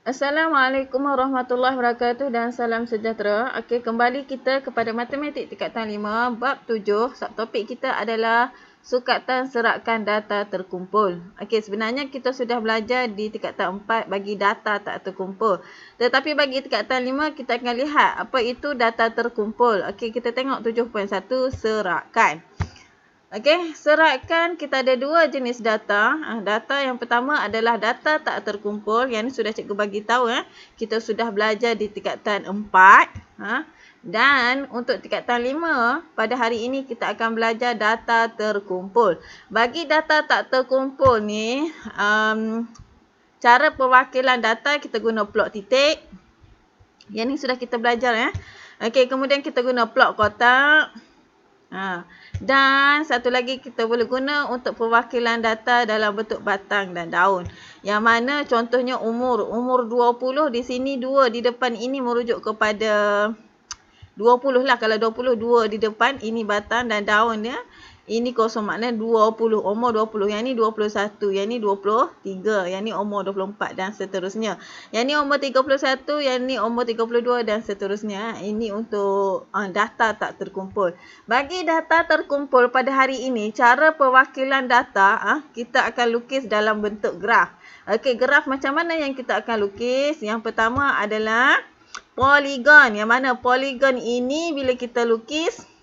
Assalamualaikum warahmatullahi wabarakatuh dan salam sejahtera. Okey, kembali kita kepada matematik tingkatan 5, bab 7. Subtopik kita adalah sukatan serakan data terkumpul. Okey, sebenarnya kita sudah belajar di tingkatan 4 bagi data tak terkumpul. Tetapi bagi tingkatan 5 kita akan lihat apa itu data terkumpul. Okey, kita tengok 7.1 serakan. Okey, serakan kita ada dua jenis data. Data yang pertama adalah data tak terkumpul. Yang ni sudah cikgu bagi tahu. Kita sudah belajar di tingkatan 4. Dan untuk tingkatan 5, pada hari ini kita akan belajar data terkumpul. Bagi data tak terkumpul ni, cara perwakilan data kita guna plot titik. Yang ni sudah kita belajar. Okey, kemudian kita guna plot kotak. Dan satu lagi kita boleh guna untuk perwakilan data dalam bentuk batang dan daun. Yang mana contohnya umur 20 di sini 2 di depan ini merujuk kepada 20 lah. Kalau 22 di depan ini batang dan daun dia. Ini kosong maknanya 20, umur 20. Yang ni 21, yang ni 23, yang ni umur 24 dan seterusnya. Yang ni umur 31, yang ni umur 32 dan seterusnya. Ini untuk data tak terkumpul. Bagi data terkumpul pada hari ini, cara perwakilan data kita akan lukis dalam bentuk graf. Okey, graf macam mana yang kita akan lukis? Yang pertama adalah poligon. Yang mana poligon ini bila kita lukis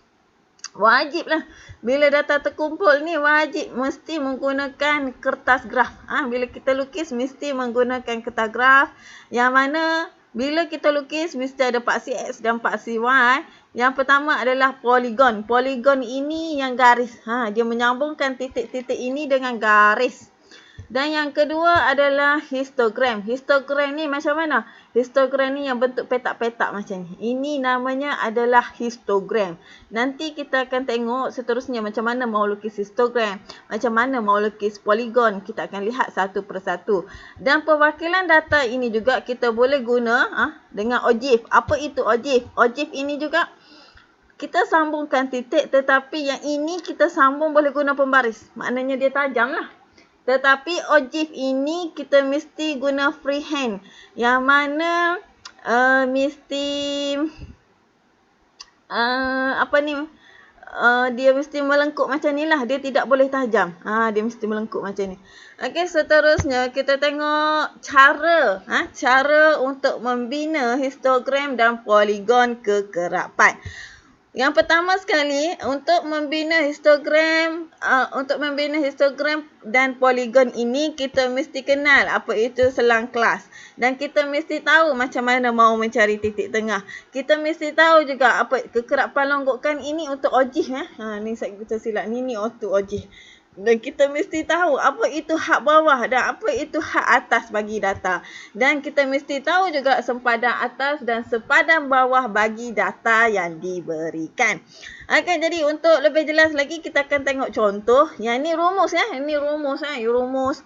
wajib lah. Bila data terkumpul ni wajib mesti menggunakan kertas graf. Bila kita lukis mesti menggunakan kertas graf. Yang mana bila kita lukis mesti ada paksi X dan paksi Y. Yang pertama adalah poligon. Poligon ini yang garis. Dia menyambungkan titik-titik ini dengan garis. Dan yang kedua adalah histogram. Histogram ni macam mana? Histogram ni yang bentuk petak-petak macam ni. Ini namanya adalah histogram. Nanti kita akan tengok seterusnya macam mana mau lukis histogram. Macam mana mau lukis poligon. Kita akan lihat satu persatu. Dan perwakilan data ini juga kita boleh guna dengan ogif. Apa itu ogif? Ogif ini juga kita sambungkan titik, tetapi yang ini kita sambung boleh guna pembaris. Maknanya dia tajam lah. Tetapi ogif ini kita mesti guna freehand. Yang mana mesti dia mesti melengkuk macam ni lah. Dia tidak boleh tajam. Dia mesti melengkuk macam ni. Okey, seterusnya kita tengok cara. Cara untuk membina histogram dan poligon kekerapan. Yang pertama sekali, untuk membina histogram dan poligon ini, kita mesti kenal apa itu selang kelas. Dan kita mesti tahu macam mana mau mencari titik tengah. Kita mesti tahu juga apa kekerapan longgokan ini untuk ogif. Ni saya kita silap. Ni untuk ogif. Dan kita mesti tahu apa itu had bawah dan apa itu had atas bagi data. Dan kita mesti tahu juga sempadan atas dan sempadan bawah bagi data yang diberikan. Okey, jadi untuk lebih jelas lagi kita akan tengok contoh. Yang ni rumus ya. Ini rumus rumus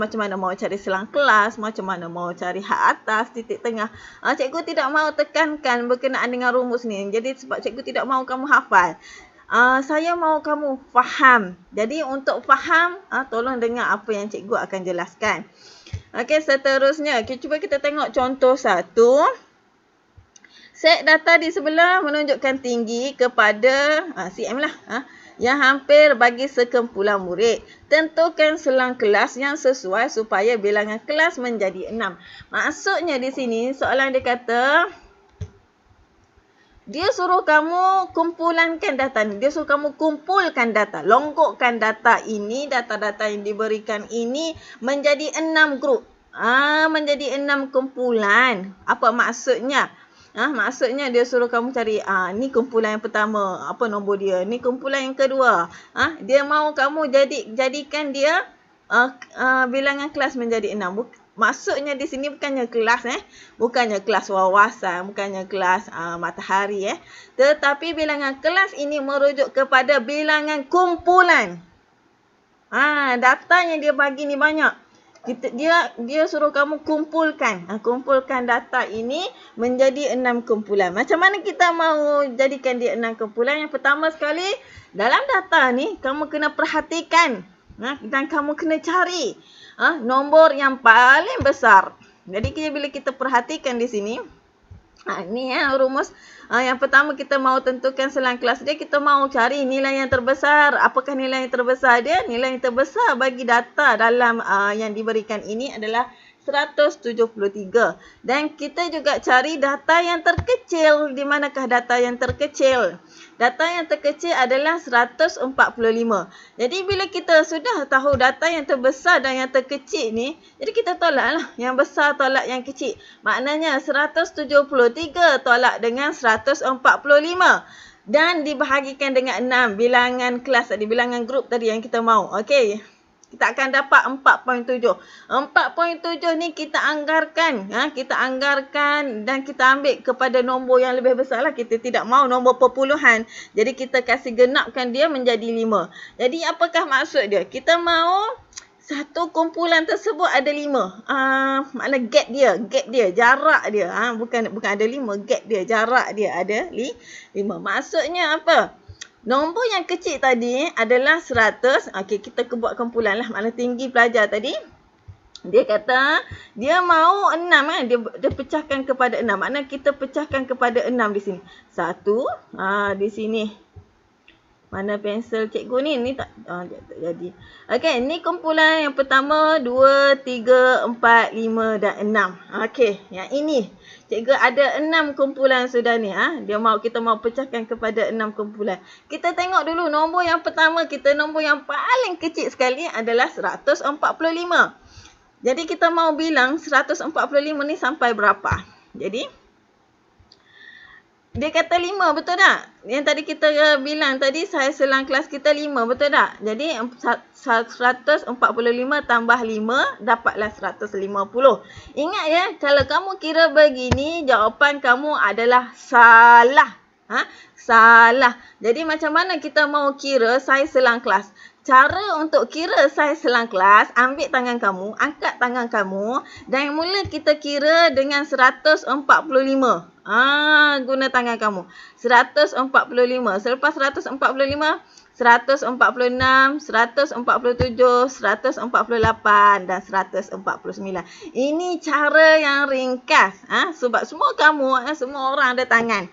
macam mana mau cari selang kelas, macam mana mau cari had atas, titik tengah. Cikgu tidak mau tekankan berkenaan dengan rumus ni. Jadi sebab cikgu tidak mau kamu hafal. Saya mahu kamu faham. Jadi untuk faham, tolong dengar apa yang cikgu akan jelaskan. Okey, seterusnya cuba kita tengok contoh 1. Set data di sebelah menunjukkan tinggi kepada cm lah. Yang hampir bagi sekumpulan murid. Tentukan selang kelas yang sesuai supaya bilangan kelas menjadi 6. Maksudnya di sini soalan dia kata dia suruh kamu kumpulankan data ni. Dia suruh kamu kumpulkan data. Longgokkan data ini, data-data yang diberikan ini menjadi 6 grup. Menjadi 6 kumpulan. Apa maksudnya? Maksudnya dia suruh kamu cari, ni kumpulan yang pertama. Apa nombor dia? Ni kumpulan yang kedua. Dia mahu kamu jadikan dia bilangan kelas menjadi 6. Maksudnya di sini bukannya kelas bukannya kelas wawasan, bukannya kelas matahari tetapi bilangan kelas ini merujuk kepada bilangan kumpulan. Data yang dia bagi ni banyak. Dia suruh kamu kumpulkan data ini menjadi 6 kumpulan. Macam mana kita mahu jadikan dia 6 kumpulan? Yang pertama sekali, dalam data ni kamu kena perhatikan dan kamu kena cari nombor yang paling besar. Jadi bila kita perhatikan di sini, ni rumus. Yang pertama kita mau tentukan selang kelas dia, kita mau cari nilai yang terbesar. Apakah nilai yang terbesar dia? Nilai yang terbesar bagi data dalam yang diberikan ini adalah 173. Dan kita juga cari data yang terkecil. Di manakah data yang terkecil? Data yang terkecil adalah 145. Jadi bila kita sudah tahu data yang terbesar dan yang terkecil ni, jadi kita tolaklah yang besar tolak yang kecil. Maknanya 173 tolak dengan 145. Dan dibahagikan dengan 6 bilangan kelas tadi, bilangan grup tadi yang kita mau. Okey. Kita akan dapat 4.7. 4.7 ni kita anggarkan. Kita anggarkan dan kita ambil kepada nombor yang lebih besar lah. Kita tidak mahu nombor perpuluhan. Jadi kita kasih genapkan dia menjadi 5. Jadi apakah maksud dia? Kita mahu satu kumpulan tersebut ada 5. Makna gap dia, jarak dia. Bukan ada 5, gap dia, jarak dia ada 5. Maksudnya apa? Nombor yang kecil tadi adalah 100. Okey, kita buat kumpulan lah. Makna tinggi pelajar tadi. Dia kata, dia mahu 6 kan. Dia pecahkan kepada 6. Makna kita pecahkan kepada 6 di sini. 1. Di sini. Mana pensel cikgu ni? Ni tak jadi. Okey, ni kumpulan yang pertama 2, 3, 4, 5 dan 6. Okey, yang ini. Cikgu ada 6 kumpulan sudah ni. Kita mau pecahkan kepada 6 kumpulan. Kita tengok dulu nombor yang pertama kita, nombor yang paling kecil sekali adalah 145. Jadi kita mau bilang 145 ni sampai berapa? Jadi dia kata 5, betul tak? Yang tadi kita bilang tadi, saya selang kelas kita 5, betul tak? Jadi 145 tambah 5, dapatlah 150. Ingat ya, kalau kamu kira begini, jawapan kamu adalah salah. Salah. Jadi macam mana kita mau kira saiz selang kelas? Cara untuk kira saiz selang kelas, ambil tangan kamu, angkat tangan kamu dan mula kita kira dengan 145. Guna tangan kamu. 145. Selepas 145, 146, 147, 148 dan 149. Ini cara yang ringkas. Sebab semua kamu, semua orang ada tangan.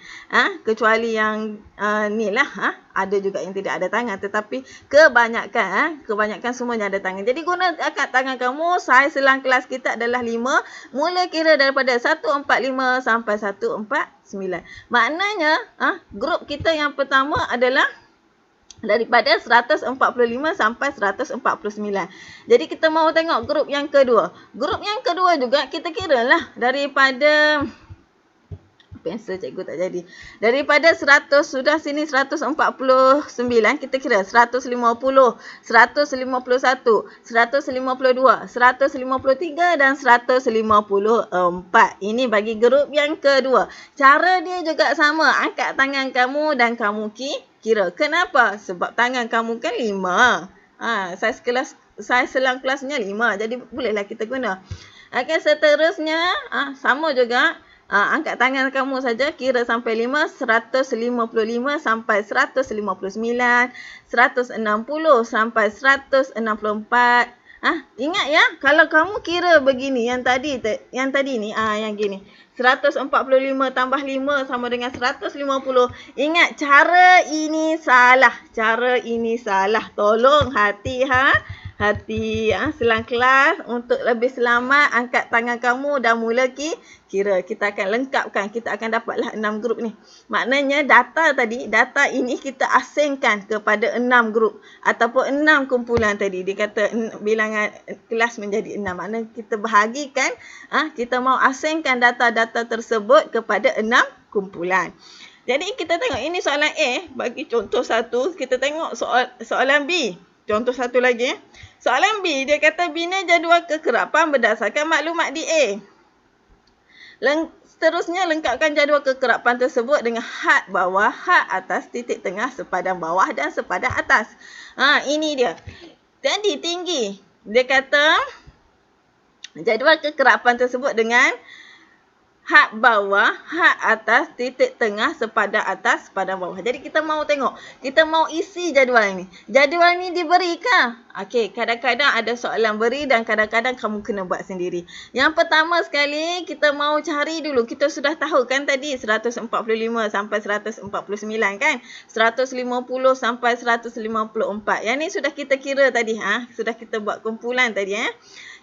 Kecuali yang ni lah. Ada juga yang tidak ada tangan. Tetapi kebanyakan semuanya ada tangan. Jadi guna akad tangan kamu, saiz selang kelas kita adalah 5. Mula kira daripada 145 sampai 149. Maknanya, grup kita yang pertama adalah daripada 145 sampai 149. Jadi kita mahu tengok grup yang kedua. Grup yang kedua juga kita kira lah daripada pensel cikgu tak jadi. Daripada 100 sudah sini 149 kita kira 150, 151, 152, 153 dan 154. Ini bagi grup yang kedua. Cara dia juga sama. Angkat tangan kamu dan kamu kira. Kenapa? Sebab tangan kamu kan 5. Saiz selang kelasnya 5. Jadi bolehlah kita guna. Okey, seterusnya sama juga. Angkat tangan kamu saja, kira sampai 5, 155 sampai 159, 160 sampai 164. Ingat ya, kalau kamu kira begini, yang tadi ni, yang gini. 145 tambah 5 sama dengan 150. Ingat, cara ini salah. Tolong hati selang kelas untuk lebih selamat, angkat tangan kamu dan mula kira. Kita akan lengkapkan, kita akan dapatlah 6 grup ni. Maknanya data ini kita asingkan kepada 6 grup ataupun 6 kumpulan tadi. Dia kata bilangan kelas menjadi 6. Maknanya kita bahagikan, kita mau asingkan data-data tersebut kepada 6 kumpulan. Jadi kita tengok ini soalan A bagi contoh 1. Kita tengok soalan B. Contoh satu lagi. Soalan B, dia kata bina jadual kekerapan berdasarkan maklumat di A. Seterusnya lengkapkan jadual kekerapan tersebut dengan had bawah, had atas, titik tengah, sepadan bawah dan sepadan atas. Ini dia. Jadi tinggi. Dia kata jadual kekerapan tersebut dengan hak bawah, hak atas, titik tengah, sepadan atas, sepadan bawah. Jadi kita mau tengok, kita mau isi jadual ni. Jadual ni diberi kah? Okey, kadang-kadang ada soalan beri dan kadang-kadang kamu kena buat sendiri. Yang pertama sekali, kita mau cari dulu. Kita sudah tahu kan tadi 145 sampai 149 kan? 150 sampai 154. Yang ni sudah kita kira tadi. Sudah kita buat kumpulan tadi.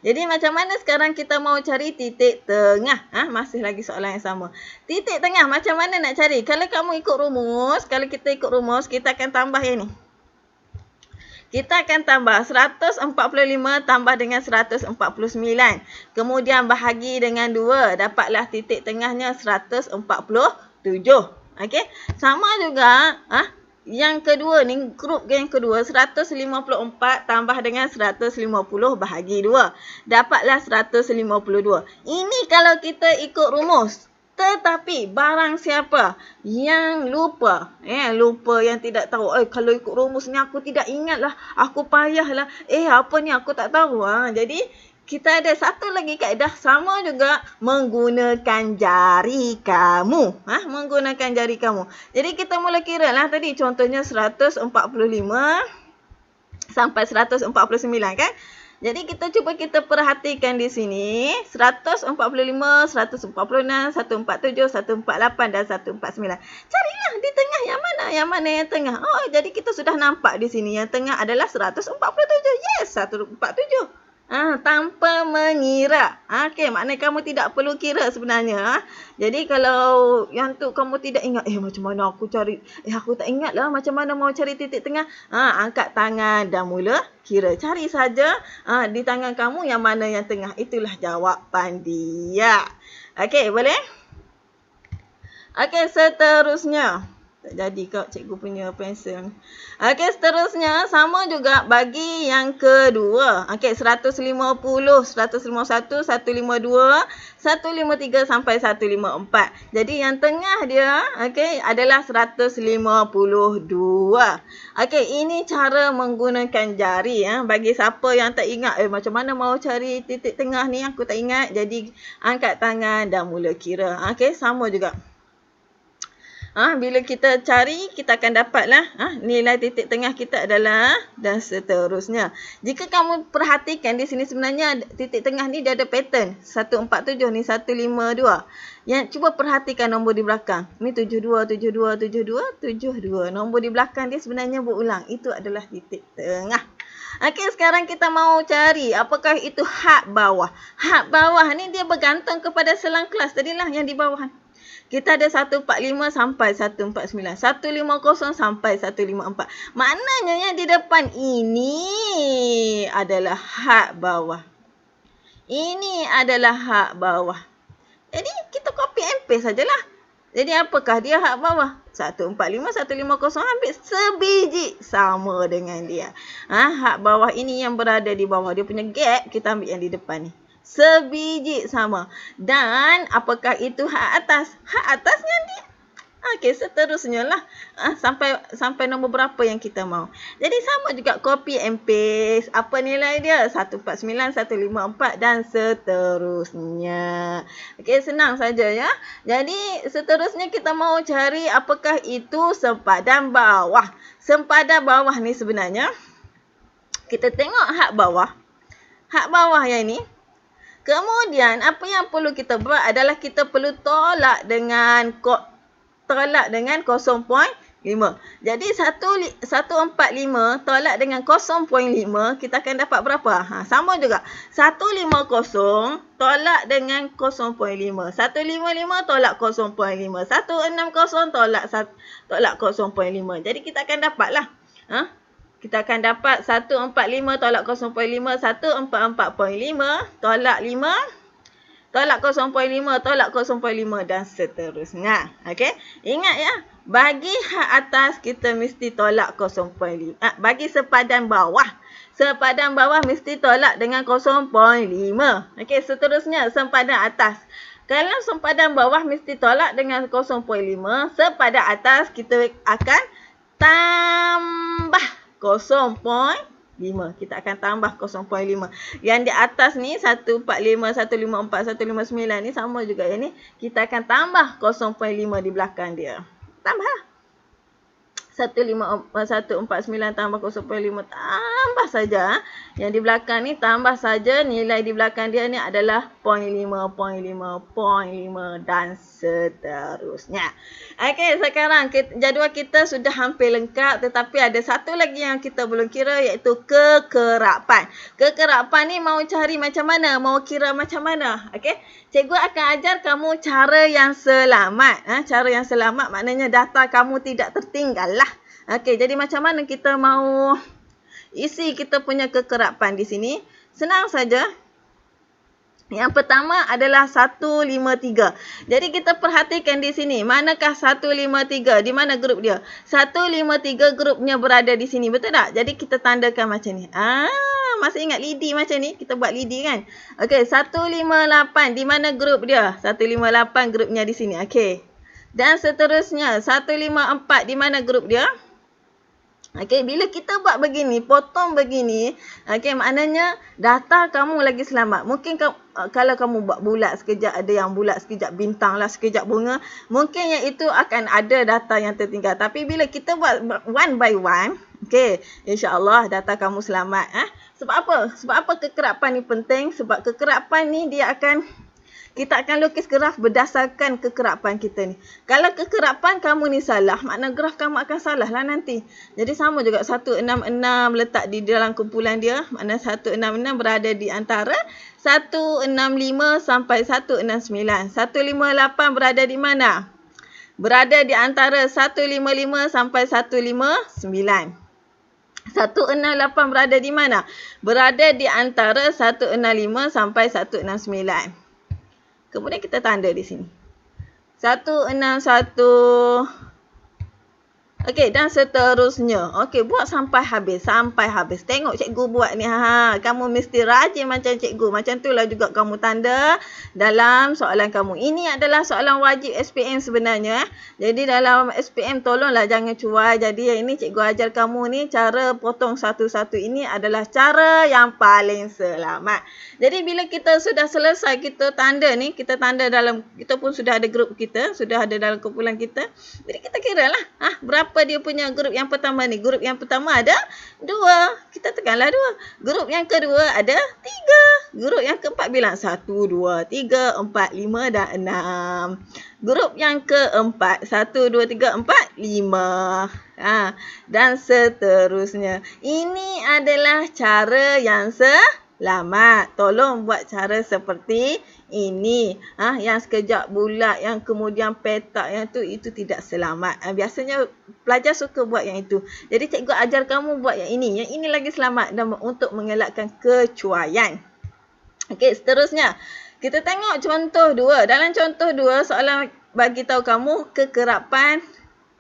Jadi macam mana sekarang kita mau cari titik tengah? Masih lagi soalan yang sama. Titik tengah macam mana nak cari? Kalau kamu ikut rumus, kalau kita ikut rumus, kita akan tambah yang ni. Kita akan tambah 145 tambah dengan 149. Kemudian bahagi dengan 2. Dapatlah titik tengahnya 147. Okey? Sama juga, yang kedua ni, grup yang kedua, 154 tambah dengan 150 bahagi 2. Dapatlah 152. Ini kalau kita ikut rumus. Tetapi barang siapa yang lupa, lupa yang tidak tahu, kalau ikut rumus ni aku tidak ingat lah, aku payah lah, apa ni aku tak tahu. Jadi kita ada satu lagi kaedah, sama juga menggunakan jari kamu. Menggunakan jari kamu. Jadi kita mula kira lah tadi contohnya 145 sampai 149 kan. Jadi kita perhatikan di sini 145, 146, 147, 148 dan 149. Carilah di tengah yang mana? Yang mana yang tengah? Oh, jadi kita sudah nampak di sini yang tengah adalah 147. Yes, 147. Tanpa mengira. Okey, maknanya kamu tidak perlu kira sebenarnya. Jadi kalau yang tu kamu tidak ingat, macam mana aku cari? Aku tak ingat lah macam mana mau cari titik tengah. Angkat tangan dan mula kira. Cari saja di tangan kamu yang mana yang tengah. Itulah jawapan dia. Okey, boleh? Okey, seterusnya. Tak jadi kau cikgu punya pensel. Okey, seterusnya sama juga bagi yang kedua. Okey, 150, 151, 152, 153 sampai 154. Jadi yang tengah dia adalah 152. Okey, ini cara menggunakan jari. Bagi siapa yang tak ingat, macam mana mau cari titik tengah ni, aku tak ingat. Jadi angkat tangan dan mula kira. Okey, sama juga. Bila kita cari, kita akan dapatlah nilai titik tengah kita adalah dan seterusnya. Jika kamu perhatikan di sini sebenarnya titik tengah ni dia ada pattern. 147 ni 152. Yang cuba perhatikan nombor di belakang. Ni 72, 72, 72, 72. Nombor di belakang dia sebenarnya berulang. Itu adalah titik tengah. Okey, sekarang kita mau cari apakah itu hak bawah. Hak bawah ni dia bergantung kepada selang kelas tadilah yang di bawah. Kita ada 145 sampai 149. 150 sampai 154. Maknanya yang di depan ini adalah hak bawah. Ini adalah hak bawah. Jadi kita copy and paste sajalah. Jadi apakah dia hak bawah? 145, 150 ambil sebiji sama dengan dia. Hak bawah ini yang berada di bawah. Dia punya gap kita ambil yang di depan ni. Sebiji sama. Dan apakah itu hak atas? Hak atasnya dia. Okey, seterusnya lah. Sampai nombor berapa yang kita mau. Jadi sama juga copy and paste. Apa nilai dia? 149, 154 dan seterusnya. Okey, senang saja ya. Jadi seterusnya kita mau cari apakah itu sempadan bawah. Sempadan bawah ni sebenarnya, kita tengok hak bawah. Hak bawah yang ni. Kemudian apa yang perlu kita buat adalah kita perlu tolak dengan 0.5. Jadi 145 tolak dengan 0.5 kita akan dapat berapa? Sama juga. 150 tolak dengan 0.5. 155 tolak 0.5. 160 tolak 0.5. Jadi kita akan dapatlah. Kita akan dapat 145 tolak 0.5, 144.5 tolak 5, tolak 0.5, tolak 0.5 dan seterusnya. Okey? Ingat ya, bagi hak atas kita mesti tolak 0.5. Bagi sepadan bawah. Sepadan bawah mesti tolak dengan 0.5. Okey, seterusnya sempadan atas. Kalau sempadan bawah mesti tolak dengan 0.5, sepadan atas kita akan tambah 0.5. Kita akan tambah 0.5. Yang di atas ni 145, 154, 159 ni sama juga yang ni. Kita akan tambah 0.5 di belakang dia. Tambah. 149 tambah 0.5 tambah saja. Yang di belakang ni tambah saja, nilai di belakang dia ni adalah 0.5 dan seterusnya. Okey, sekarang jadual kita sudah hampir lengkap, tetapi ada satu lagi yang kita belum kira, iaitu kekerapan. Kekerapan ni mau cari macam mana? Mau kira macam mana? Okey, cikgu akan ajar kamu cara yang selamat. Cara yang selamat maknanya data kamu tidak tertinggal lah. Okey, jadi macam mana kita mau isi kita punya kekerapan di sini? Senang saja. Yang pertama adalah 153. Jadi kita perhatikan di sini. Manakah 153? Di mana grup dia? 153 grupnya berada di sini. Betul tak? Jadi kita tandakan macam ni. Masih ingat lidi macam ni? Kita buat lidi kan? Okey, 158. Di mana grup dia? 158 grupnya di sini. Okey. Dan seterusnya. 154. Di mana grup dia? Okey, bila kita buat begini, potong begini, okey, maknanya data kamu lagi selamat. Mungkin kalau kamu buat bulat sekejap, ada yang bulat sekejap bintang lah, sekejap bunga, mungkin yang itu akan ada data yang tertinggal. Tapi bila kita buat one by one, okey, insya-Allah data kamu selamat. Sebab apa? Sebab apa kekerapan ni penting? Sebab kekerapan ni kita akan lukis graf berdasarkan kekerapan kita ni. Kalau kekerapan kamu ni salah, makna graf kamu akan salah lah nanti. Jadi sama juga 166 letak di dalam kumpulan dia. Makna 166 berada di antara 165 sampai 169. 158 berada di mana? Berada di antara 155 sampai 159. 168 berada di mana? Berada di antara 165 sampai 169. Kemudian kita tanda di sini. 161. Okey, dan seterusnya. Okey, buat sampai habis. Tengok cikgu buat ni. Kamu mesti rajin macam cikgu. Macam itulah juga kamu tanda dalam soalan kamu. Ini adalah soalan wajib SPM sebenarnya. Jadi dalam SPM tolonglah jangan cuai. Jadi yang ini cikgu ajar kamu ni cara potong satu-satu ini adalah cara yang paling selamat. Jadi bila kita sudah selesai kita tanda ni, kita tanda dalam, kita pun sudah ada grup kita, sudah ada dalam kumpulan kita. Jadi kita kira lah. Berapa dia punya grup yang pertama ni? Grup yang pertama ada 2. Kita tekanlah 2. Grup yang kedua ada 3. Grup yang keempat bilang 1, 2, 3, 4, 5 dan 6. Grup yang keempat 1, 2, 3, 4, 5. Dan seterusnya. Ini adalah cara yang selamat. Tolong buat cara seperti ini. Yang sekejap bulat, yang kemudian petak, yang itu tidak selamat. Biasanya pelajar suka buat yang itu. Jadi cikgu ajar kamu buat yang ini. Yang ini lagi selamat dan untuk mengelakkan kecuaian. Okey, seterusnya. Kita tengok contoh 2. Dalam contoh 2, soalan bagi tahu kamu kekerapan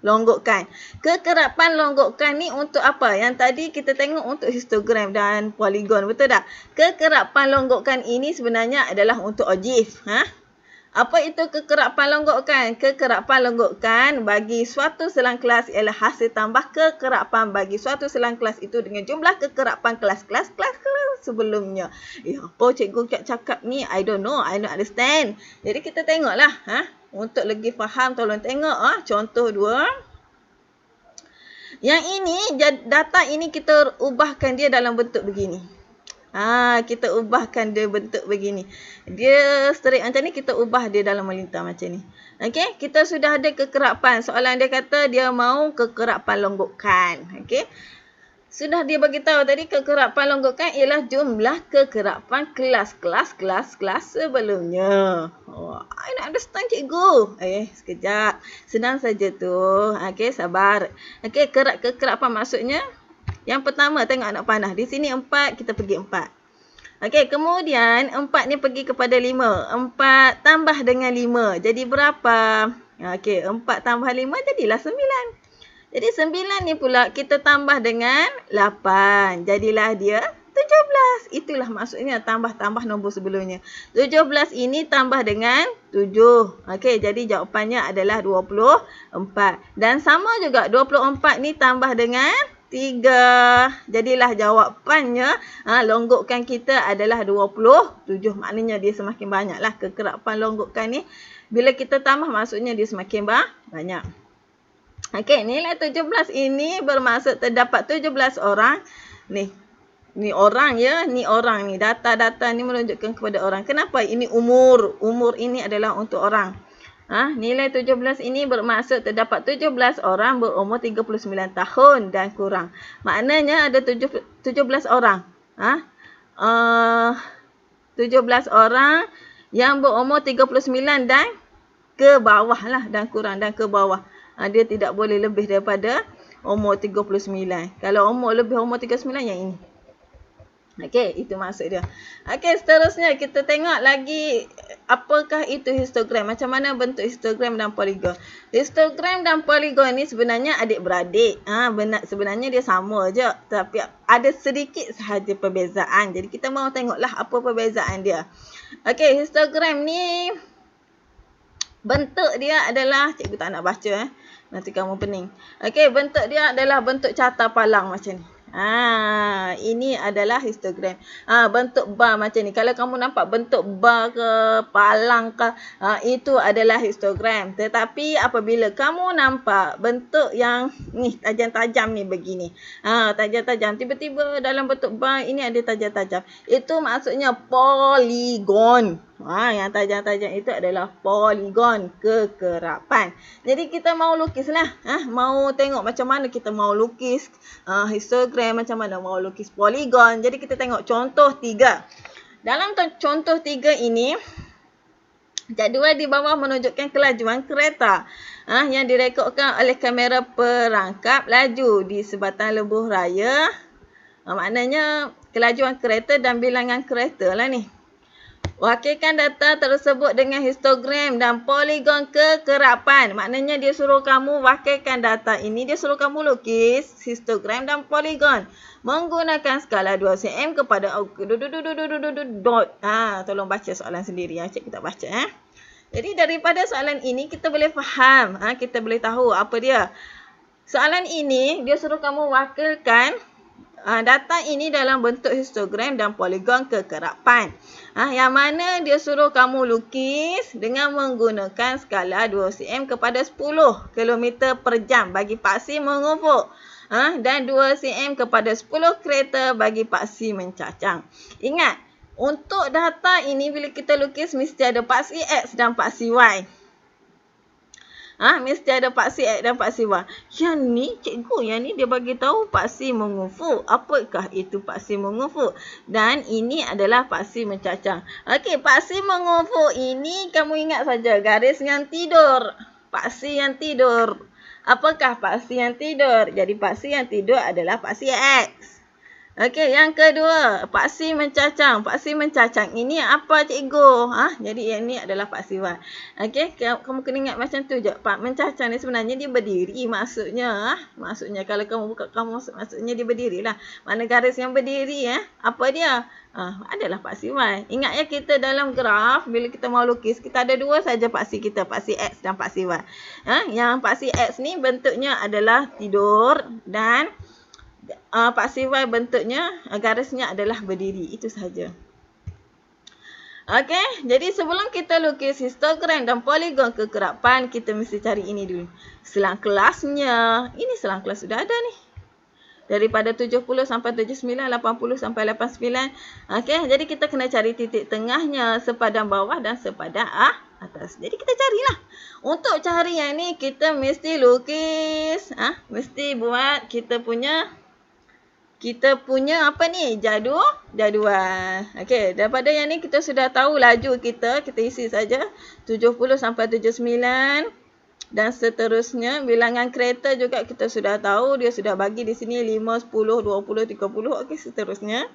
longgokan. Kekerapan longgokan ni untuk apa? Yang tadi kita tengok untuk histogram dan poligon, betul tak? Kekerapan longgokan ini sebenarnya adalah untuk ogive. Apa itu kekerapan longgokan? Kekerapan longgokan bagi suatu selang kelas ialah hasil tambah kekerapan bagi suatu selang kelas itu dengan jumlah kekerapan kelas-kelas sebelumnya. Apa cikgu cakap ni? I don't know. I don't understand. Jadi kita tengoklah. Untuk lagi faham, tolong tengok contoh 2. Yang ini, data ini kita ubahkan dia dalam bentuk begini. Kita ubahkan dia bentuk begini. Dia straight macam ni, kita ubah dia dalam melintang macam ni. Okey, kita sudah ada kekerapan. Soalan dia kata dia mau kekerapan longgokan. Okey. Sudah dia bagi tahu tadi kekerapan longgokan ialah jumlah kekerapan kelas-kelas sebelumnya. I nak understand cikgu. Sekejap. Senang saja tu. Okey, sabar. Okey, kekerapan maksudnya yang pertama tengok anak panah. Di sini 4, kita pergi 4. Okey, kemudian 4 ni pergi kepada 5. 4 tambah dengan 5. Jadi berapa? Okey, 4 tambah 5 jadilah 9. Jadi 9 ni pula kita tambah dengan 8. Jadilah dia 17. Itulah maksudnya tambah-tambah nombor sebelumnya. 17 ini tambah dengan 7. Okey, jadi jawapannya adalah 24. Dan sama juga 24 ni tambah dengan Jadilah jawapannya, longgokan kita adalah 27. Maknanya dia semakin banyaklah kekerapan longgokan ni. Bila kita tambah maksudnya dia semakin banyak. Okey, nilai 17 ini bermaksud terdapat 17 orang. Ni orang ya, ni orang ni. Data-data ni menunjukkan kepada orang. Kenapa? Ini umur. Umur ini adalah untuk orang. Nilai 17 ini bermaksud terdapat 17 orang berumur 39 tahun dan kurang. Maknanya ada 17 orang. 17 orang yang berumur 39 dan ke bawah lah, dan kurang dan ke bawah. Dia tidak boleh lebih daripada umur 39. Kalau lebih umur 39 yang ini. Okey, itu maksud dia. Okey, seterusnya kita tengok lagi apakah itu histogram. Macam mana bentuk histogram dan poligon. Histogram dan poligon ni sebenarnya adik-beradik. Sebenarnya dia sama je. Tapi ada sedikit sahaja perbezaan. Jadi kita mau tengoklah apa perbezaan dia. Okey, histogram ni bentuk dia adalah, cikgu tak nak baca nanti kamu pening. Okey, bentuk dia adalah bentuk carta palang macam ni. Ini adalah histogram. Bentuk bar macam ni. Kalau kamu nampak bentuk bar ke palang ke, itu adalah histogram. Tetapi apabila kamu nampak bentuk yang ni tajam-tajam ni begini. Tajam-tajam. Tiba-tiba dalam bentuk bar ini ada tajam-tajam. Itu maksudnya poligon. Yang tajam-tajam itu adalah poligon, kekerapan. Jadi kita mau lukislah. Mau tengok macam mana kita mau lukis histogram, macam mana mau lukis poligon. Jadi kita tengok contoh 3. Dalam contoh 3 ini, jadual di bawah menunjukkan kelajuan kereta yang direkodkan oleh kamera perangkap laju di sebatan lebuh raya. Maknanya kelajuan kereta dan bilangan kereta lah ni. Wakilkan data tersebut dengan histogram dan poligon kekerapan. Maknanya dia suruh kamu wakilkan data ini. Dia suruh kamu lukis histogram dan poligon. Menggunakan skala 2 cm kepada dot. Tolong baca soalan sendiri. Cikgu tak baca. Jadi daripada soalan ini kita boleh faham. Kita boleh tahu apa dia. Soalan ini dia suruh kamu wakilkan data ini dalam bentuk histogram dan poligon kekerapan. Yang mana dia suruh kamu lukis dengan menggunakan skala 2 cm kepada 10 km per jam bagi paksi mengufuk. Dan 2 cm kepada 10 kereta bagi paksi mencacang. Ingat, untuk data ini bila kita lukis mesti ada paksi X dan paksi Y. Mesti ada paksi X dan paksi Y. Yang ni, cikgu, yang ni dia bagi tahu paksi mengufuk. Apakah itu paksi mengufuk? Dan ini adalah paksi mencacang. Okey, paksi mengufuk ini kamu ingat saja garis yang tidur. Paksi yang tidur. Apakah paksi yang tidur? Jadi paksi yang tidur adalah paksi X. Okey, yang kedua, paksi mencacang. Paksi mencacang ini apa cikgu? Jadi yang ni adalah paksi Y. Okey, kamu kena ingat macam tu je. Mencacang ni sebenarnya dia berdiri maksudnya. Maksudnya kalau kamu buka kamus maksudnya dia berdirilah. Mana garis yang berdiri apa dia? Adalah paksi Y. Ingat ya, kita dalam graf bila kita mau lukis kita ada dua saja paksi kita, paksi X dan paksi Y. Yang paksi X ni bentuknya adalah tidur dan paksi Y bentuknya garisnya adalah berdiri. Itu sahaja. Okey, jadi sebelum kita lukis histogram dan poligon kekerapan, kita mesti cari ini dulu. Selang kelasnya. Ini selang kelas sudah ada ni. Daripada 70 sampai 79, 80 sampai 89. Okey, jadi kita kena cari titik tengahnya, sepadan bawah dan sepadan atas. Jadi kita carilah. Untuk cari yang ni kita mesti lukis, mesti buat kita punya apa ni? Jadual. Okey, daripada yang ni kita sudah tahu laju kita isi saja 70 sampai 79 dan seterusnya. Bilangan kereta juga kita sudah tahu, dia sudah bagi di sini 5, 10, 20, 30. Okey, seterusnya.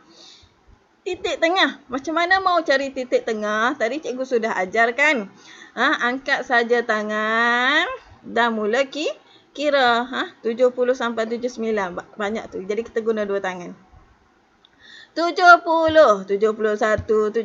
Titik tengah. Macam mana mau cari titik tengah? Tadi cikgu sudah ajarkan. Angkat saja tangan dan mula kira 70 sampai 79. Banyak tu. Jadi kita guna dua tangan. 70, 71, 72,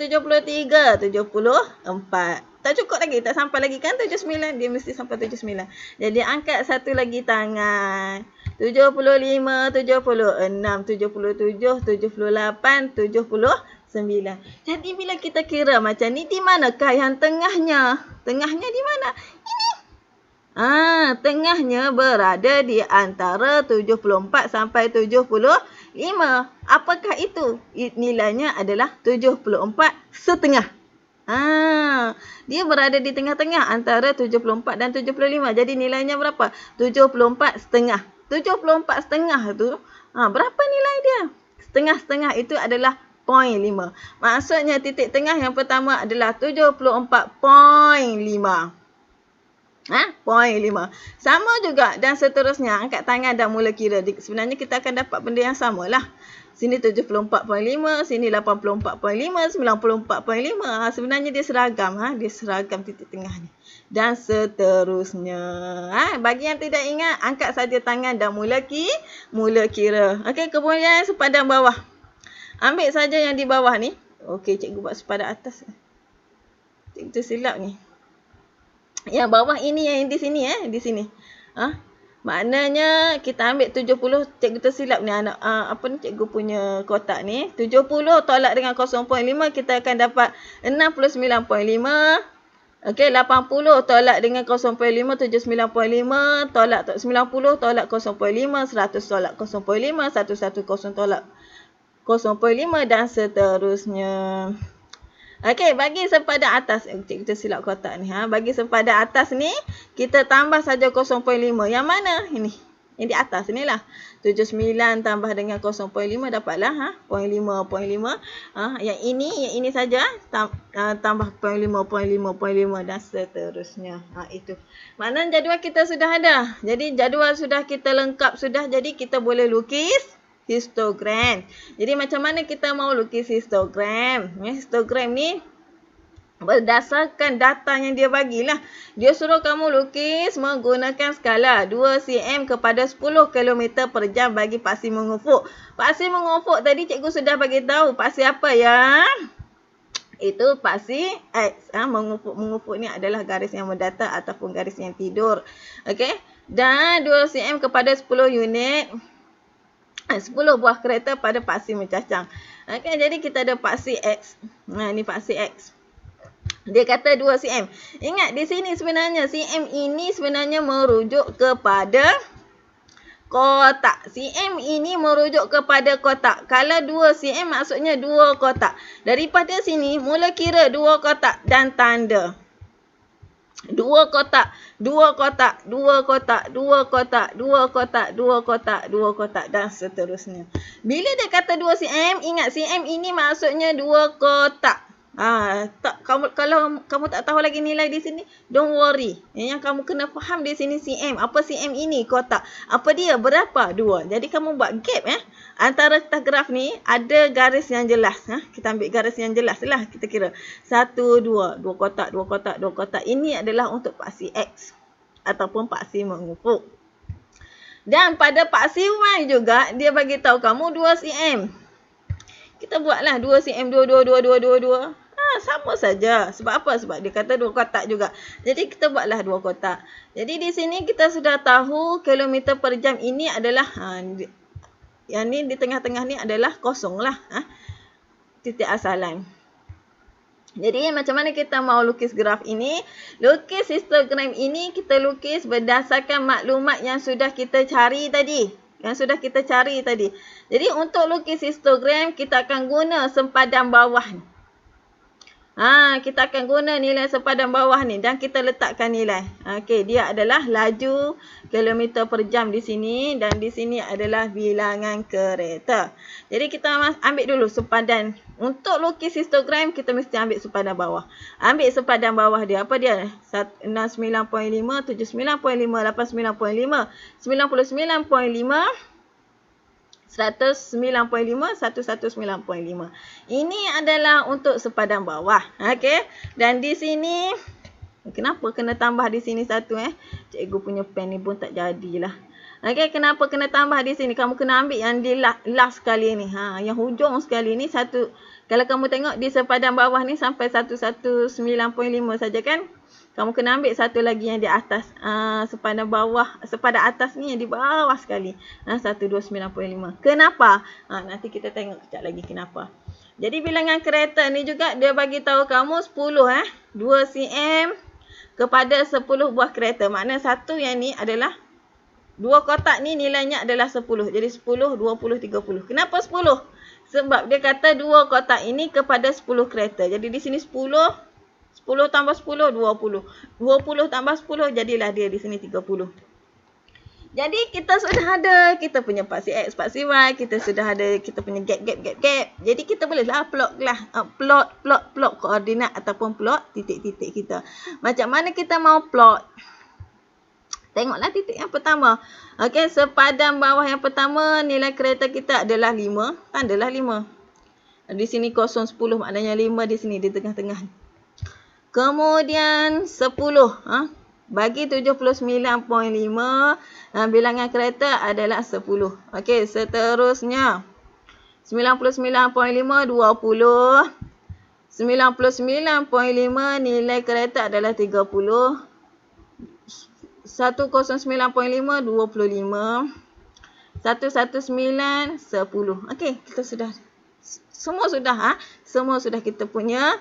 73, 74. Tak cukup lagi, tak sampai lagi kan 79. Dia mesti sampai 79. Jadi angkat satu lagi tangan. 75, 76, 77, 78, 79. Jadi bila kita kira macam ni, di manakah yang tengahnya? Tengahnya di mana? Ini. Tengahnya berada di antara 74 sampai 75. Apakah itu? Nilainya adalah 74 setengah. Dia berada di tengah-tengah antara 74 dan 75. Jadi nilainya berapa? 74 setengah. 74 setengah tu, berapa nilai dia? Setengah-setengah itu adalah 0.5. Maksudnya titik tengah yang pertama adalah 74.5. 0.5. Sama juga dan seterusnya. Angkat tangan dan mula kira. Sebenarnya kita akan dapat benda yang sama lah. Sini 74.5, sini 84.5, 94.5. Sebenarnya dia seragam. Dia seragam titik tengah ni. Dan seterusnya. Bagi yang tidak ingat, angkat saja tangan dan mula kira. Okey, kemudian sepadan bawah. Ambil saja yang di bawah ni. Okey, cikgu buat sepadan atas. Cikgu tersilap ni. Yang bawah ini yang di sini di sini. Maknanya kita ambil 70, cikgu tersilap ni anak cikgu punya kotak ni. 70 tolak dengan 0.5 kita akan dapat 69.5. Okey, 80 tolak dengan 0.5 79.5, tolak 90 tolak 0.5, 100 tolak 0.5, 110 tolak 0.5 dan seterusnya. Okey, bagi sepadan atas, cikgu tersilap kotak ni. Bagi sepadan atas ni, kita tambah saja 0.5. Yang mana? Ini. Yang di atas ni lah. 79 tambah dengan 0.5 dapatlah 0.5. Yang ini saja tambah 0.5 dan seterusnya. Itu. Maknanya jadual kita sudah ada. Jadi jadual sudah kita lengkap sudah. Jadi kita boleh lukis histogram. Jadi macam mana kita mau lukis histogram? Histogram ni berdasarkan data yang dia bagilah. Dia suruh kamu lukis menggunakan skala 2 cm kepada 10 km per jam bagi paksi mengufuk. Paksi mengufuk tadi cikgu sudah bagi tahu paksi apa ya? Itu paksi X. Mengufuk ni adalah garis yang mendatar ataupun garis yang tidur. Okey. Dan 2 cm kepada 10 unit. 10 buah kereta pada paksi mencacang. Okay, jadi kita ada paksi X. Ini paksi X. Dia kata 2 cm. Ingat di sini sebenarnya cm ini sebenarnya merujuk kepada kotak. Cm ini merujuk kepada kotak. Kalau 2 cm maksudnya 2 kotak. Daripada sini mula kira 2 kotak dan tanda. 2 kotak, 2 kotak, 2 kotak, 2 kotak, 2 kotak, 2 kotak, 2 kotak dan seterusnya. Bila dia kata 2 cm, ingat cm ini maksudnya 2 kotak. Kalau kamu tak tahu lagi nilai di sini, don't worry. Yang kamu kena faham di sini cm. Apa cm ini? Kotak. Apa dia? Berapa? 2. Jadi kamu buat gap antara graf ni ada garis yang jelas. Kita ambil garis yang jelas lah. Kita kira 1, 2. 2 kotak, 2 kotak, 2 kotak. Ini adalah untuk paksi X ataupun paksi mengufuk. Dan pada paksi Y juga dia bagi tahu kamu 2 cm. Kita buatlah 2 cm 2 2 2 2 2 2. Sama saja. Sebab apa? Sebab dia kata 2 kotak juga. Jadi kita buatlah 2 kotak. Jadi di sini kita sudah tahu kilometer per jam ini adalah yang ni di tengah-tengah ni adalah kosong lah. Titik asalan. Jadi macam mana kita mau lukis graf ini? Lukis histogram ini kita lukis berdasarkan maklumat yang sudah kita cari tadi. Jadi untuk lukis histogram kita akan guna sempadan bawah ni. Kita akan guna nilai sempadan bawah ni dan kita letakkan nilai. Okey, dia adalah laju kilometer per jam di sini dan di sini adalah bilangan kereta. Jadi kita ambil dulu sempadan. Untuk lukis histogram kita mesti ambil sempadan bawah. Ambil sempadan bawah dia. Apa dia? 69.5, 79.5, 89.5, 99.5, 109.5, 119.5. Ini adalah untuk sepadan bawah. Okey. Dan di sini, kenapa kena tambah di sini satu? Cikgu punya pen ni pun tak jadilah. Okey, kenapa kena tambah di sini? Kamu kena ambil yang di last sekali ni. Yang hujung sekali ni satu. Kalau kamu tengok di sepadan bawah ni sampai 119.5 saja kan? Kamu kena ambil satu lagi yang di atas. Sepadan bawah, sepadan atas ni yang di bawah sekali. 1295. Kenapa? Nanti kita tengok kejap lagi kenapa. Jadi bilangan kereta ni juga dia bagi tahu kamu 10 2 cm kepada 10 buah kereta. Makna satu yang ni adalah dua kotak ni nilainya adalah 10. Jadi 10, 20, 30. Kenapa 10? Sebab dia kata dua kotak ini kepada 10 kereta. Jadi di sini 10 tambah 10, 20. 20 tambah 10, jadilah dia di sini 30. Jadi kita sudah ada kita punya paksi X, paksi Y, kita sudah ada kita punya gap. Jadi kita bolehlah plot koordinat ataupun plot titik-titik kita. Macam mana kita mau plot? Tengoklah titik yang pertama. Okey, sepadan bawah yang pertama nilai kereta kita adalah 5. Tandalah 5. Di sini 0, 10 maknanya 5 di sini di tengah-tengah. Kemudian 10. Bagi 79.5, bilangan kereta adalah 10. Okey, seterusnya 99.5, 20. 99.5 nilai kereta adalah 30. 109.5, 25. 119, 10. Okey, kita sudah. Semua sudah kita punya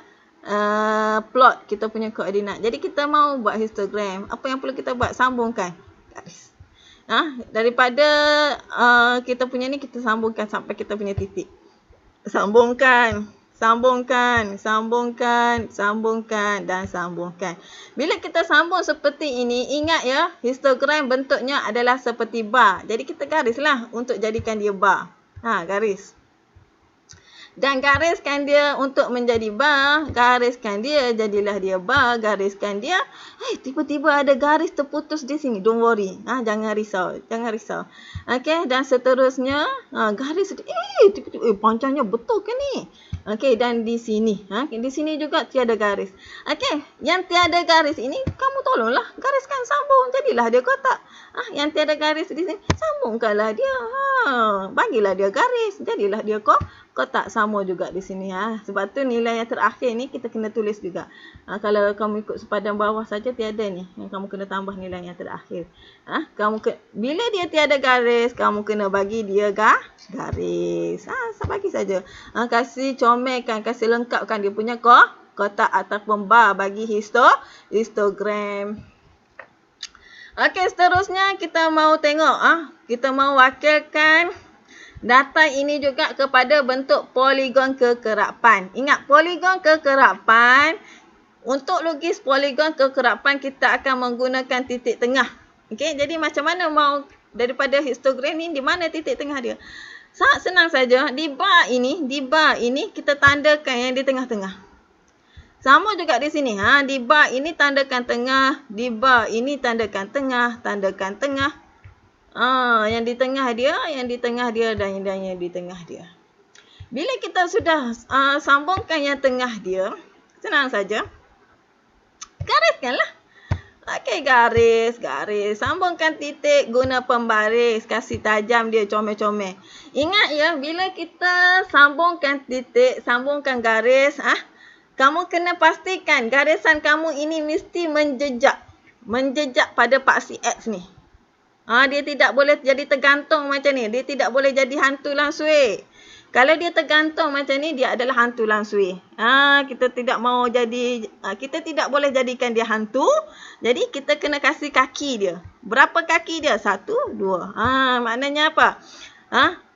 plot, kita punya koordinat. Jadi kita mau buat histogram. Apa yang perlu kita buat? Sambungkan garis. Daripada kita punya ni kita sambungkan sampai kita punya titik. Sambungkan dan sambungkan. Bila kita sambung seperti ini, ingat ya, histogram bentuknya adalah seperti bar. Jadi kita garislah untuk jadikan dia bar. Garis. Dan gariskan dia untuk menjadi bar, gariskan dia, jadilah dia bar, gariskan dia. Tiba-tiba ada garis terputus di sini. Don't worry. Jangan risau. Okey, dan seterusnya, garis tiba-tiba panjangnya betul ke ni? Okey, dan di sini, di sini juga tiada garis. Okey, yang tiada garis ini kamu tolonglah gariskan, sambung, jadilah dia kotak. Yang tiada garis di sini, sambungkanlah dia. Bagilah dia garis, jadilah dia kotak, sama juga di sini. Sebab tu nilai yang terakhir ni kita kena tulis juga. Kalau kamu ikut sepadan bawah saja tiada ni, yang kamu kena tambah nilai yang terakhir. Bila dia tiada garis, kamu kena bagi dia garis. Bagi saja. Kasih comelkan, kasih lengkapkan dia punya kotak ataupun bar bagi histogram. Okey, seterusnya kita mau tengok. Kita mau wakilkan data ini juga kepada bentuk poligon kekerapan. Ingat, poligon kekerapan, untuk lukis poligon kekerapan kita akan menggunakan titik tengah. Okey, jadi macam mana mau daripada histogram ni, di mana titik tengah dia? Sangat senang saja. Di bar ini kita tandakan yang di tengah-tengah. Sama juga di sini. Di bar ini tandakan tengah, di bar ini tandakan tengah, tandakan tengah. Yang di tengah dia, dan yang di tengah dia. Bila kita sudah sambungkan yang tengah dia, senang saja. Gariskanlah. Okey, garis. Sambungkan titik guna pembaris. Kasih tajam dia, comel-comel. Ingat ya, bila kita sambungkan titik, sambungkan garis, kamu kena pastikan garisan kamu ini mesti menjejak pada paksi X ni. Dia tidak boleh jadi tergantung macam ni. Dia tidak boleh jadi hantu langsui. Kalau dia tergantung macam ni, dia adalah hantu langsui. Kita tidak tidak boleh jadikan dia hantu. Jadi kita kena kasih kaki dia. Berapa kaki dia? 1, 2. Maknanya apa?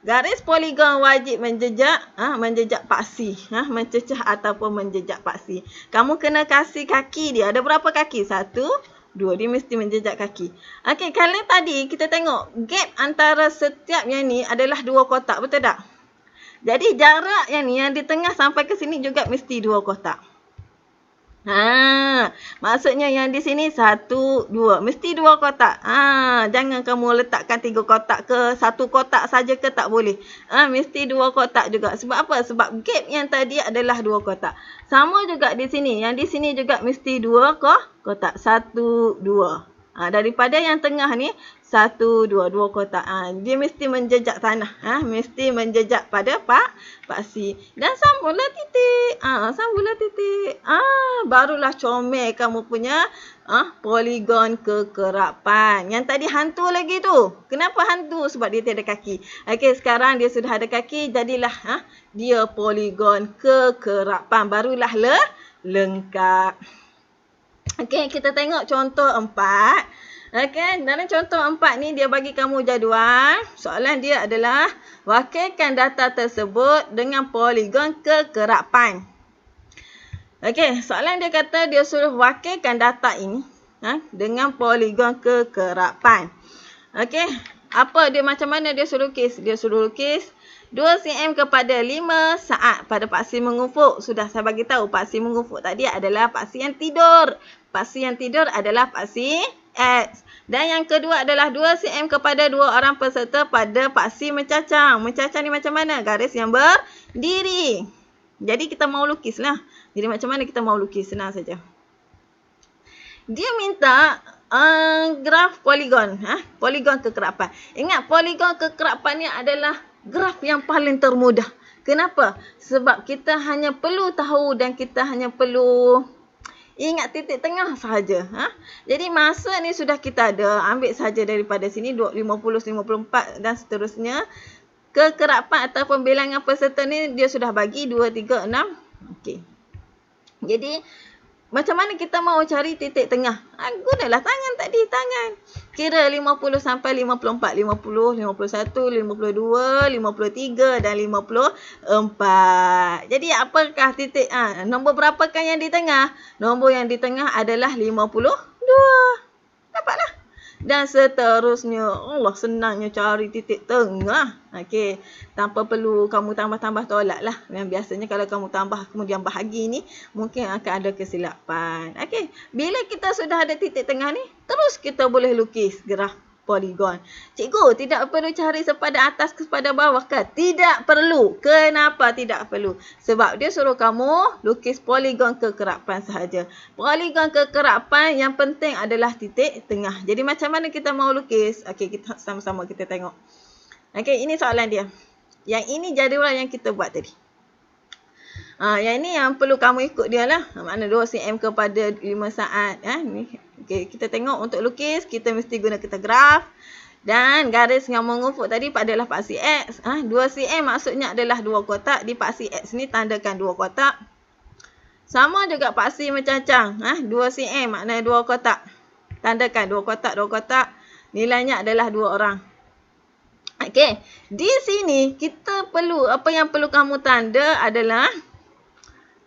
Garis poligon wajib menjejak paksi. Mencecah ataupun menjejak paksi. Kamu kena kasih kaki dia. Ada berapa kaki? 1, 2. Dia mesti menjejak kaki. Okey, kalau tadi kita tengok gap antara setiap yang ni adalah 2 kotak. Betul tak? Jadi jarak yang ni, yang di tengah sampai ke sini juga mesti 2 kotak. Maksudnya yang di sini 1, 2. Mesti 2 kotak. Jangan kamu letakkan 3 kotak ke 1 kotak saja ke, tak boleh. Mesti 2 kotak juga. Sebab apa? Sebab gap yang tadi adalah 2 kotak. Sama juga di sini. Yang di sini juga mesti 2 kotak. 1, 2. Daripada yang tengah ni, 1, 2 kotak. Dia mesti menjejak tanah. Mesti menjejak pada paksi. Dan sambunglah titik. Sambunglah titik. Barulah comel kamu punya poligon kekerapan. Yang tadi hantu lagi tu. Kenapa hantu? Sebab dia tiada kaki. Okey, sekarang dia sudah ada kaki. Jadilah dia poligon kekerapan. Barulah lengkap. Okey, kita tengok contoh 4. Okey, dalam contoh 4 ni dia bagi kamu jadual. Soalan dia adalah wakilkan data tersebut dengan poligon kekerapan. Okey, soalan dia kata dia suruh wakilkan data ini dengan poligon kekerapan. Okey, apa dia, macam mana dia suruh lukis? Dia suruh lukis 2 cm kepada 5 saat pada paksi mengufuk. Sudah saya bagi tahu paksi mengufuk tadi adalah paksi yang tidur. Paksi yang tidur adalah paksi X. Dan yang kedua adalah 2 cm kepada 2 orang peserta pada paksi mencacang. Mencacang ni macam mana? Garis yang berdiri. Jadi kita mau lukis lah. Jadi macam mana kita mau lukis? Senang saja. Dia minta graf poligon. Poligon kekerapan. Ingat, poligon kekerapan ni adalah graf yang paling termudah. Kenapa? Sebab kita hanya perlu tahu dan kita hanya perlu ingat titik tengah sahaja. Jadi masa ni sudah kita ada. Ambil saja daripada sini 50, 54 dan seterusnya. Kekerapan ataupun bilangan peserta ni dia sudah bagi 2, 3, 6. Okey. Jadi macam mana kita mau cari titik tengah? Gunalah tangan tadi, tangan. Kira 50 sampai 54, 50, 51, 52, 53 dan 54. Jadi apakah titik? Nombor berapakah yang di tengah? Nombor yang di tengah adalah 52. Dapatlah. Dan seterusnya. Allah, senangnya cari titik tengah. Okey. Tanpa perlu kamu tambah-tambah tolak lah. Yang biasanya kalau kamu tambah kemudian bahagi ni, mungkin akan ada kesilapan. Okey. Bila kita sudah ada titik tengah ni, terus kita boleh lukis graf poligon. Cikgu, tidak perlu cari sepada atas kepada bawah ke? Tidak perlu. Kenapa tidak perlu? Sebab dia suruh kamu lukis poligon kekerapan sahaja. Poligon kekerapan yang penting adalah titik tengah. Jadi macam mana kita mau lukis? Okey, kita sama-sama kita tengok. Okey, ini soalan dia. Yang ini jadual yang kita buat tadi. Yang ini yang perlu kamu ikut dia lah. Makna 2 cm kepada 5 saat. Ni. Okay, kita tengok untuk lukis, kita mesti guna kita graf. Dan garis yang mengufuk tadi adalah paksi X. 2 cm maksudnya adalah 2 kotak. Di paksi X ni tandakan 2 kotak. Sama juga paksi mencacang. 2 cm makna 2 kotak. Tandakan 2 kotak, 2 kotak. Nilainya adalah 2 orang. Okey, di sini kita perlu, apa yang perlu kamu tanda adalah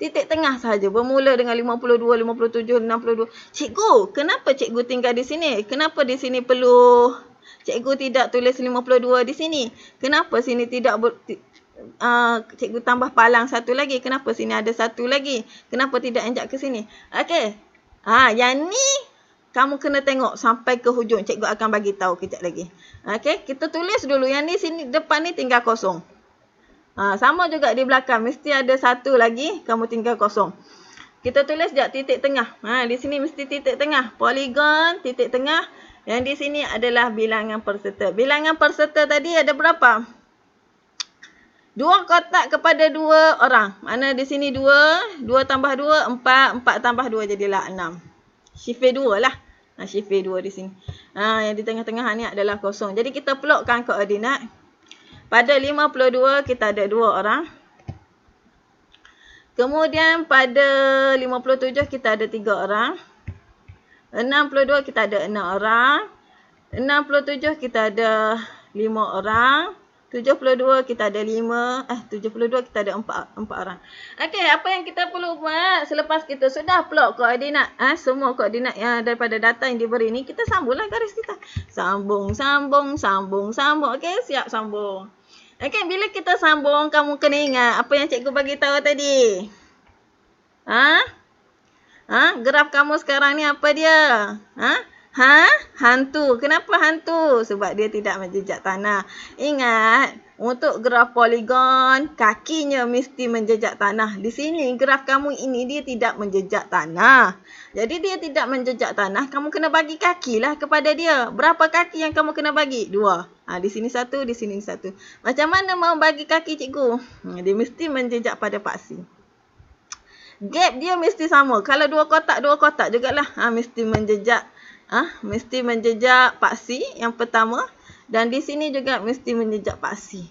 titik tengah sahaja. Bermula dengan 52, 57, 62. Cikgu, kenapa cikgu tinggal di sini? Kenapa di sini perlu cikgu tidak tulis 52 di sini? Kenapa sini tidak cikgu tambah palang satu lagi? Kenapa sini ada satu lagi? Kenapa tidak injak ke sini? Okey. Yang ni kamu kena tengok sampai ke hujung. Cikgu akan bagi tahu kejap lagi. Okey, kita tulis dulu. Yang ni sini depan ni tinggal kosong. Sama juga di belakang. Mesti ada satu lagi. Kamu tinggal kosong. Kita tulis sekejap titik tengah. Di sini mesti titik tengah. Poligon, titik tengah. Yang di sini adalah bilangan peserta. Bilangan peserta tadi ada berapa? 2 kotak kepada 2 orang. Mana di sini 2. 2 tambah 2, 4. 4 tambah 2 jadilah 6. Shifir 2 lah. Shifir 2 di sini. Yang di tengah-tengah ni adalah kosong. Jadi kita plotkan koordinat. Pada 52 kita ada 2 orang. Kemudian pada 57 kita ada 3 orang. 62 kita ada 6 orang. 67 kita ada 5 orang. 72 kita ada 72 kita ada 4 orang. Okey, apa yang kita perlu buat selepas kita sudah plot koordinat, semua koordinat yang daripada data yang diberi ni, kita sambunglah garis kita. Sambung. Okey, siap sambung. Okey, bila kita sambung, kamu kena ingat apa yang cikgu bagi tahu tadi. Graf kamu sekarang ni apa dia? Hantu. Kenapa hantu? Sebab dia tidak menjejak tanah. Ingat, Untuk graf poligon, kakinya mesti menjejak tanah. Di sini graf kamu ini dia tidak menjejak tanah. Jadi dia tidak menjejak tanah, kamu kena bagi kaki lah kepada dia. Berapa kaki yang kamu kena bagi? 2. Di sini 1, di sini 1. Macam mana mau bagi kaki cikgu? Dia mesti menjejak pada paksi. Gap dia mesti sama. Kalau 2 kotak jugalah. Mesti menjejak. Mesti menjejak paksi yang pertama. Dan di sini juga mesti menjejak paksi.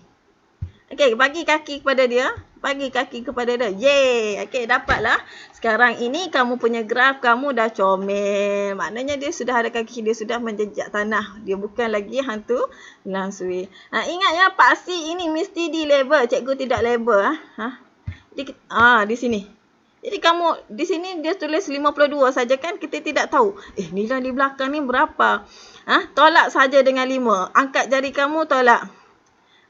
Okey, bagi kaki kepada dia. Bagi kaki kepada dia. Yeay. Okey, dapatlah. Sekarang ini kamu punya graf kamu dah comel. Maknanya dia sudah ada kaki. Dia sudah menjejak tanah. Dia bukan lagi hantu langsui. Ingat ya, paksi ini mesti di label. Cikgu tidak label. Jadi, di sini. Jadi kamu di sini dia tulis 52 saja kan, kita tidak tahu. Nilai di belakang ni berapa? Tolak saja dengan 5. Angkat jari kamu tolak.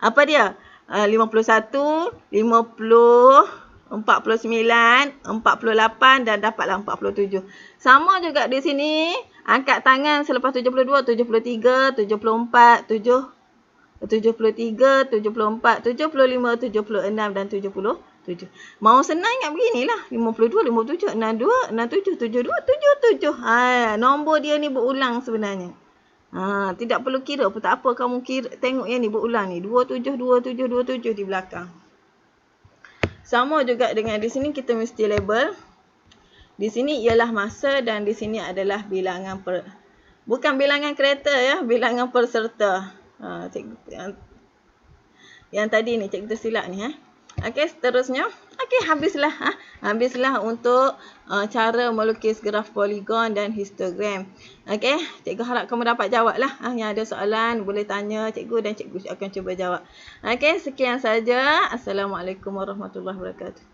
Apa dia? 51, 50, 49, 48 dan dapatlah 47. Sama juga di sini. Angkat tangan selepas 72, 73, 74, 73, 74, 75, 76 dan 77. Mau senang ingat beginilah. 52, 57, 62, 67, 72, 77. Nombor dia ni berulang sebenarnya. Tidak perlu kira pun tak apa, kamu kira, tengok yang ni berulang ni. 27, 27, 27 di belakang. Sama juga dengan di sini kita mesti label. Di sini ialah masa dan di sini adalah bilangan bukan bilangan kereta ya, bilangan peserta. Yang tadi ni cikgu tersilap ni. Okey, seterusnya. Okey, habislah. Habislah untuk cara melukis graf poligon dan histogram. Okey, cikgu harap kamu dapat jawab lah. Yang ada soalan boleh tanya cikgu dan cikgu akan cuba jawab. Okey, sekian saja. Assalamualaikum warahmatullahi wabarakatuh.